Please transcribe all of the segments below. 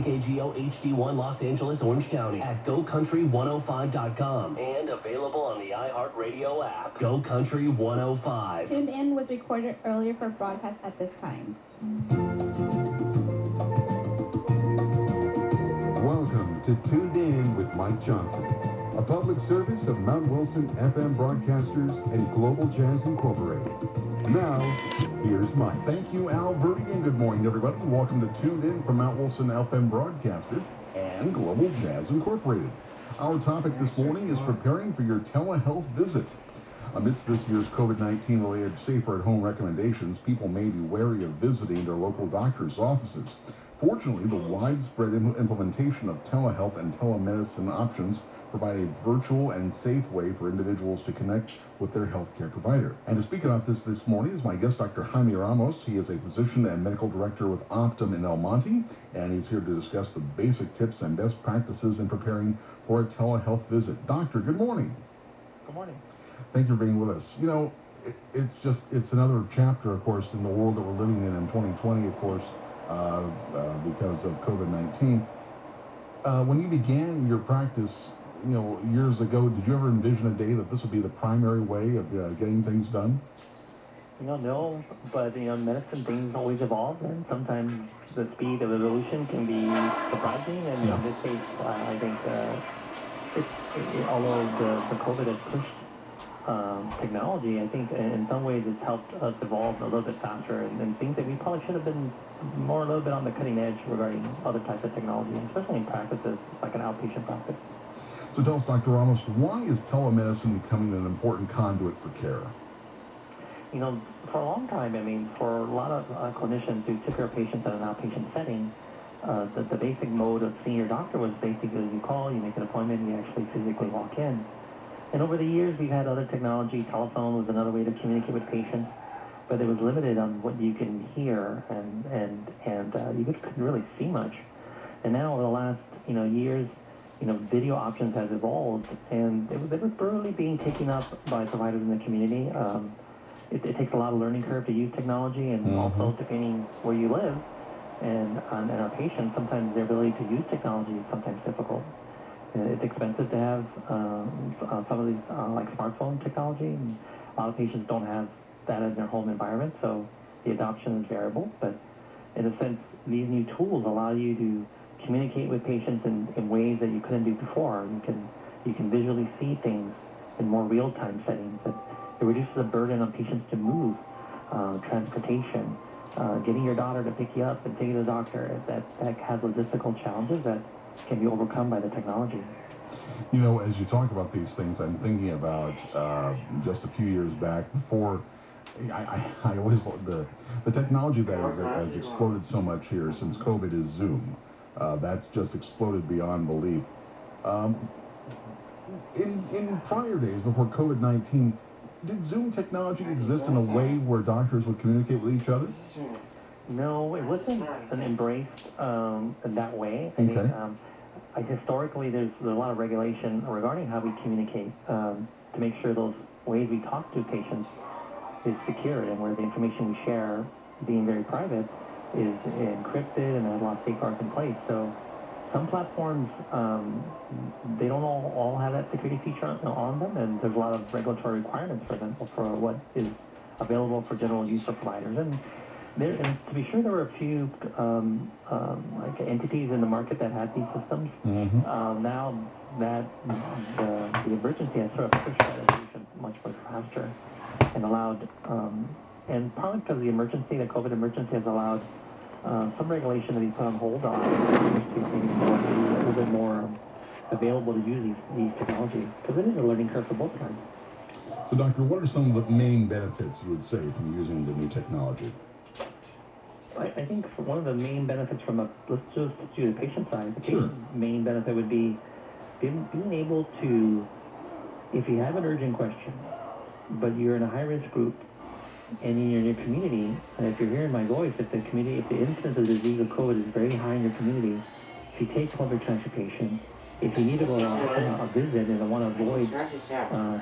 KKGO HD1 Los Angeles, Orange County at GoCountry105.com and available on the iHeartRadio app. Go Country 105. Tuned In was recorded earlier for broadcast at this time. Welcome to Tuned In with Mike Johnson, a public service of Mount Wilson FM Broadcasters and Global Jazz Incorporated. Now, here's Mike. Thank you, Al Verdi, and good morning, everybody. Welcome to Tuned In from Mount Wilson FM Broadcasters and Global Jazz Incorporated. Our topic this morning is preparing for your telehealth visit. Amidst this year's COVID-19 related safer at home recommendations, people may be wary of visiting their local doctor's offices. Fortunately, the widespread implementation of telehealth and telemedicine options provide a virtual and safe way for individuals to connect with their healthcare provider. And to speak about this morning is my guest, Dr. Jaime Ramos. He is a physician and medical director with Optum in El Monte, and he's here to discuss the basic tips and best practices in preparing for a telehealth visit. Doctor, good morning. Good morning. Thank you for being with us. You know, it's another chapter, of course, in the world that we're living in 2020, of course, because of COVID-19. When you began your practice, you know, years ago, did you ever envision a day that this would be the primary way of getting things done? You know, no, but, you know, medicine, things always evolve, and sometimes the speed of evolution can be surprising, and in this case, I think, although the COVID has pushed technology, I think in some ways it's helped us evolve a little bit faster, and things that we probably should have been a little bit on the cutting edge regarding other types of technology, especially in practices like an outpatient practice. So tell us, Dr. Ramos, why is telemedicine becoming an important conduit for care? You know, for a long time, I mean, for a lot of clinicians who took care of patients in an outpatient setting, the basic mode of seeing your doctor was basically you call, you make an appointment, you actually physically walk in. And over the years, we've had other technology. Telephone was another way to communicate with patients, but it was limited on what you can hear, and you couldn't really see much. And now, over the last years, video options has evolved, and they were thoroughly being taken up by providers in the community. It takes a lot of learning curve to use technology, and also depending where you live and our patients, sometimes their ability to use technology is sometimes difficult. It's expensive to have some of these like smartphone technology, and a lot of patients don't have that in their home environment, so the adoption is variable. But in a sense, these new tools allow you to communicate with patients in ways that you couldn't do before. You can visually see things in more real-time settings. It reduces the burden on patients to move, transportation, getting your daughter to pick you up and take you to the doctor. That has logistical challenges that can be overcome by the technology. You know, as you talk about these things, I'm thinking about just a few years back before. I always the technology that has exploded so much here since COVID is Zoom. That's just exploded beyond belief. In prior days, before COVID-19, did Zoom technology exist in a way where doctors would communicate with each other? No, it wasn't embraced in that way. I think historically there's a lot of regulation regarding how we communicate to make sure those ways we talk to patients is secured, and where the information we share, being very private, is encrypted and has a lot of safeguards in place. So some platforms, they don't all have that security feature on them, and there's a lot of regulatory requirements for them, for what is available for general use for providers. And to be sure, there were a few like entities in the market that had these systems. Now that the emergency has sort of pushed that evolution much faster and allowed, and probably because the emergency, the COVID emergency, has allowed some regulation to be put on hold on to be a little bit more available to use these technologies, because it is a learning curve for both sides. So, Doctor, what are some of the main benefits you would say from using the new technology? I think one of the main benefits from let's just do the patient side. The main benefit would be being able to, if you have an urgent question, but you're in a high-risk group, and in your community, and if you're hearing my voice, if the incidence of the disease of COVID is very high in your community, if you take public transportation, if you need to go on a visit and want to avoid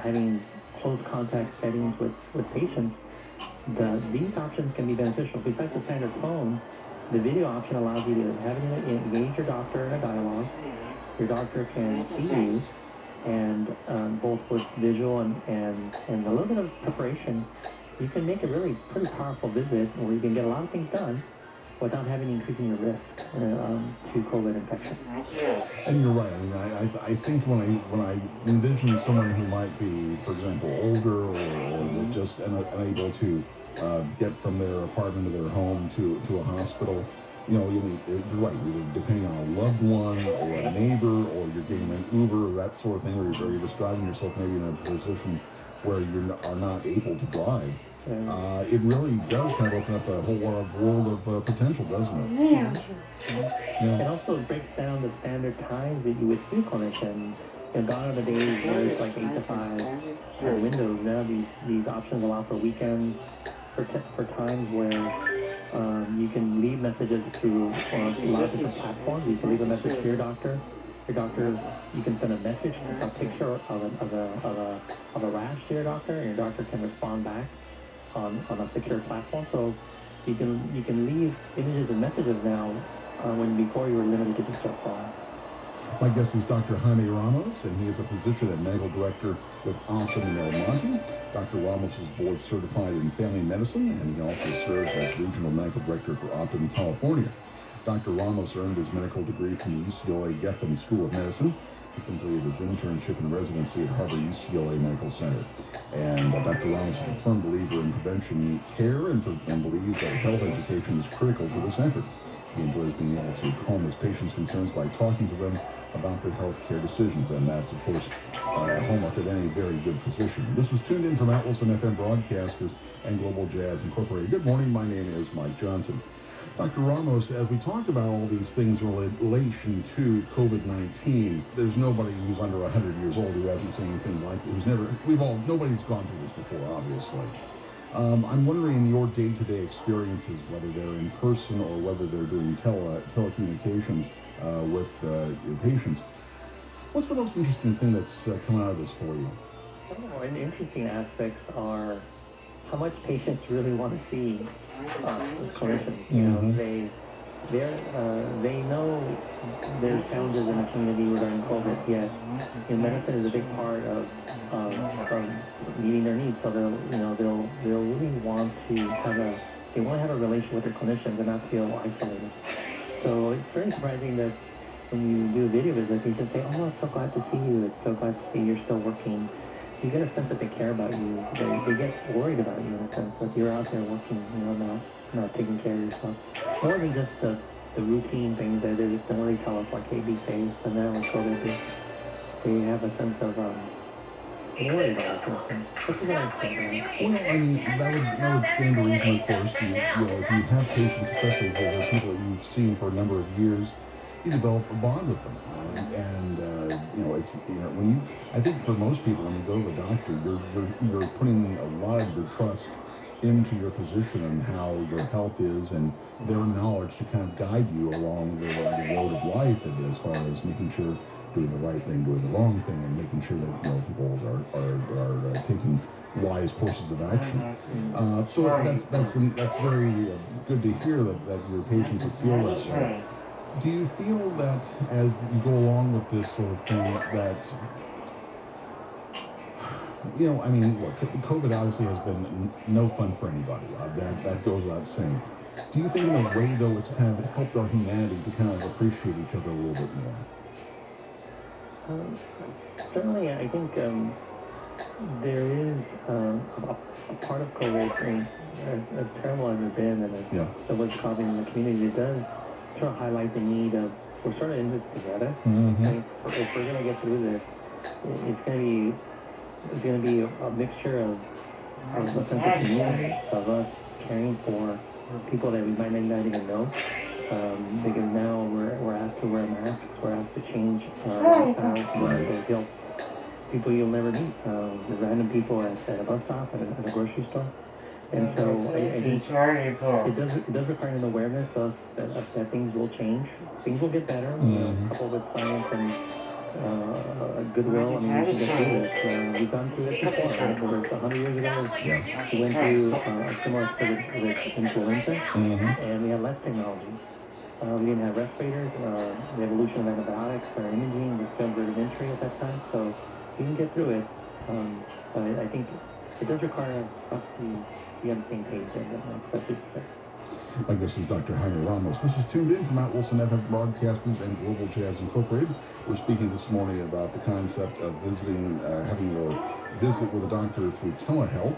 having close contact settings with patients, these options can be beneficial. Besides the standard phone, The video option allows you to engage your doctor in a dialogue. Your doctor can see you, and both with visual and a little bit of preparation, you can make a really pretty powerful visit where you can get a lot of things done without having to increase your risk to COVID infection. And you're right. I mean, I think when I envision someone who might be, for example, older or just unable to get from their apartment to their home to a hospital, you know, you're right. Either depending on a loved one or a neighbor, or you're getting an Uber or that sort of thing, or you're just driving yourself maybe in a position where you are not able to drive. It really does kind of open up a whole lot of world of potential, doesn't it? Yeah. It also breaks down the standard times that you would see clinicians. And gone are the days where it's like 8 to 5 windows. Now these options allow for weekends, for times where you can leave messages through a lot of different platforms. You can leave a message to your doctor. Your doctor, you can send a message, a picture of a rash to your doctor, and your doctor can respond back on a secure platform. So you can leave images and messages now when before you were limited to just your phone. My guest is Dr. Jaime Ramos, and he is a physician and medical director with Optum in El Monte. Dr. Ramos is board certified in family medicine, and he also serves as regional medical director for Optum California. Dr. Ramos earned his medical degree from the UCLA Geffen School of Medicine. He completed his internship and residency at Harvard UCLA Medical Center. And Dr. Ramos is a firm believer in prevention care and believes that health education is critical to this effort. He enjoys being able to calm his patients' concerns by talking to them about their health care decisions, and that's, of course, a hallmark of any very good physician. This is Tuned In from Mount Wilson FM Broadcasters and Global Jazz Incorporated. Good morning, my name is Mike Johnson. Dr. Ramos, as we talk about all these things in relation to COVID-19, there's nobody who's under 100 years old who hasn't seen anything like it. Nobody's gone through this before, obviously. I'm wondering in your day-to-day experiences, whether they're in person or whether they're doing telecommunications with your patients, what's the most interesting thing that's come out of this for you? And interesting aspects are how much patients really want to see clinicians. You know, they know there's challenges in the community regarding COVID, yet medicine is a big part of meeting their needs. So they'll really want to have a relationship with their clinicians and not feel isolated. So it's very surprising that when you do a video visit, they just say, "Oh, I'm so glad to see you. It's so glad to see you're still working." You get a sense that they care about you. They get worried about you in a sense that you're out there working, not taking care of yourself. More than just the routine things that they just don't really tell us, like, hey, be safe, and then with COVID, they have a sense of worry about us. This is what I think. Well, I mean, that would stand to reason, of course. If you have patients, especially if they're people that you've seen for a number of years, you develop a bond with them. I think for most people, when you go to the doctor, you're putting a lot of your trust into your physician and how your health is and their knowledge to kind of guide you along the road of life, as far as making sure doing the right thing, doing the wrong thing, and making sure that people are taking wise courses of action. So that's very good to hear that your patients feel that way. Do you feel that as you go along with this sort of thing that, look, COVID obviously has been no fun for anybody. That goes without saying. Do you think in a way, though, it's kind of helped our humanity to kind of appreciate each other a little bit more? Certainly, I think there is a part of COVID, as terrible as it's been and as what's causing in the community, it does sort of highlight the need of, we're sort of in this together. If we're going to get through this, it's going to be a mixture of a sense of community, of us caring for people that we might not even know. Because now we're asked to wear masks, we're asked to change lifestyles, people you'll never meet, the random people at a bus stop, at a grocery store. And so I think it does require an awareness of that things will change, things will get better, coupled with science goodwill. I mean, we can get through this. We've gone through this before. Over 100 years ago, we went through a similar thing with influenza, and we had less technology. We didn't have respirators. The evolution of antibiotics or imaging was still very entry at that time, so we can get through it. But I think it does require us to be on the same page, and that's it. My guest is Dr. Jaime Ramos. This is Tuned In from Mount Wilson FM Broadcasters and Global Jazz Incorporated. We're speaking this morning about the concept of visiting, having a visit with a doctor through telehealth.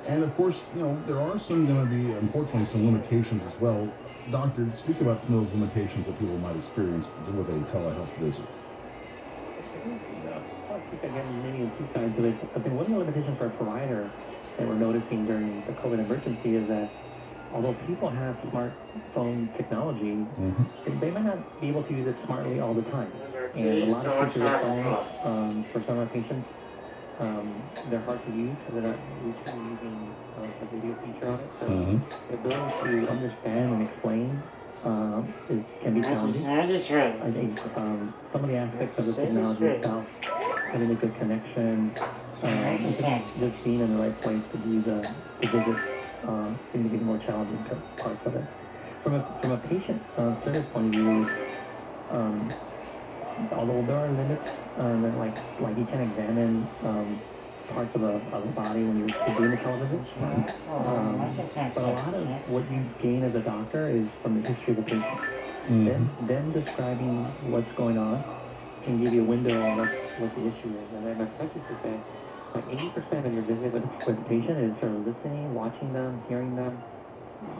And of course, you know, there are going to be, unfortunately, some limitations as well. Doctor, speak about some of those limitations that people might experience with a telehealth visit. I think again, maybe two sides of it. I think one of the limitations for a provider that we're noticing during the COVID emergency is that although people have smartphone technology, they might not be able to use it smartly all the time. And a lot of features of phones, for some of our patients, they're hard to use because they're not used to using the video feature on it. So the ability to understand and explain can be challenging. I think some of the aspects of the technology itself, having a good connection, just being in the right place to do the visit, seem to be more challenging parts of it. From a patient service point of view, although there are limits, like you can examine parts of the body when you're doing the television. But a lot of what you gain as a doctor is from the history of the patient. Them describing what's going on can give you a window on what the issue is. And then my practice is that like 80% of your visit with the patient is sort of listening, watching them, hearing them,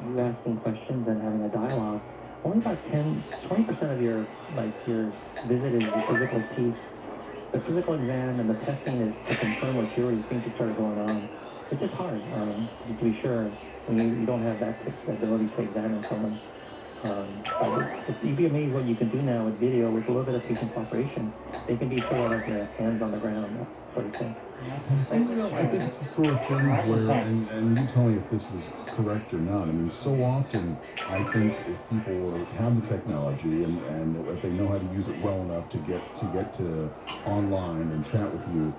you asking questions and having a dialogue. Only about 20% of your visit is the physical piece. The physical exam and the testing is to confirm what you already think is sort of going on. It's just hard to be sure when you don't have that ability to examine someone. You'd be amazed what you can do now with video with a little bit of patient cooperation. They can be sort of like their hands on the ground, sort of thing. And you know, I think it's the sort of thing where, and you tell me if this is correct or not. I mean, so often I think if people have the technology and if they know how to use it well enough to get to online and chat with you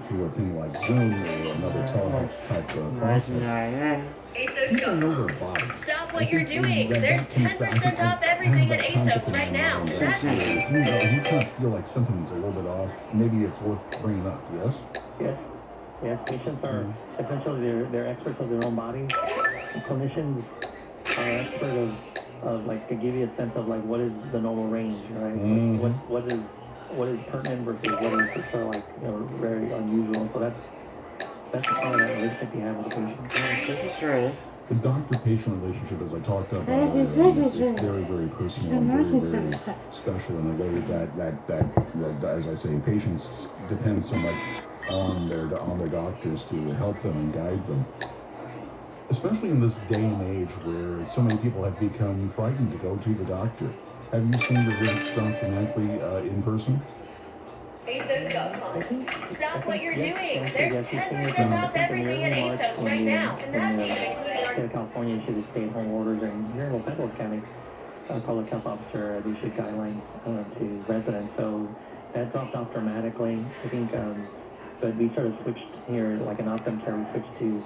through a thing like Zoom or another telehealth type of process, people know their body. Stop what you're doing. There's 10% off everything at ASOS right now. If you kind of feel like something's a little bit off, maybe it's worth bringing up, yes? Yes, patients are essentially they're experts of their own bodies. Clinicians are experts of like to give you a sense of like what is the normal range, right? What is pertinent versus what is sort of like very unusual. So that's part of that relationship you have with the patient. The doctor-patient relationship, as I talked about earlier, it's very, very personal and very, very special in a way that, as I say, patients depend so much on their doctors to help them and guide them. Especially in this day and age where so many people have become frightened to go to the doctor. Have you seen your visits drop dramatically in person? ASOS.com. Stop what you're doing. There's 10% off everything at ASOS right now. And that's even including our... State of California issued stay-at-home orders, and here in Los Angeles County, public health officer issued guidelines to residents. So that dropped off dramatically. I think, but we sort of switched here, like in Optum care, we switched to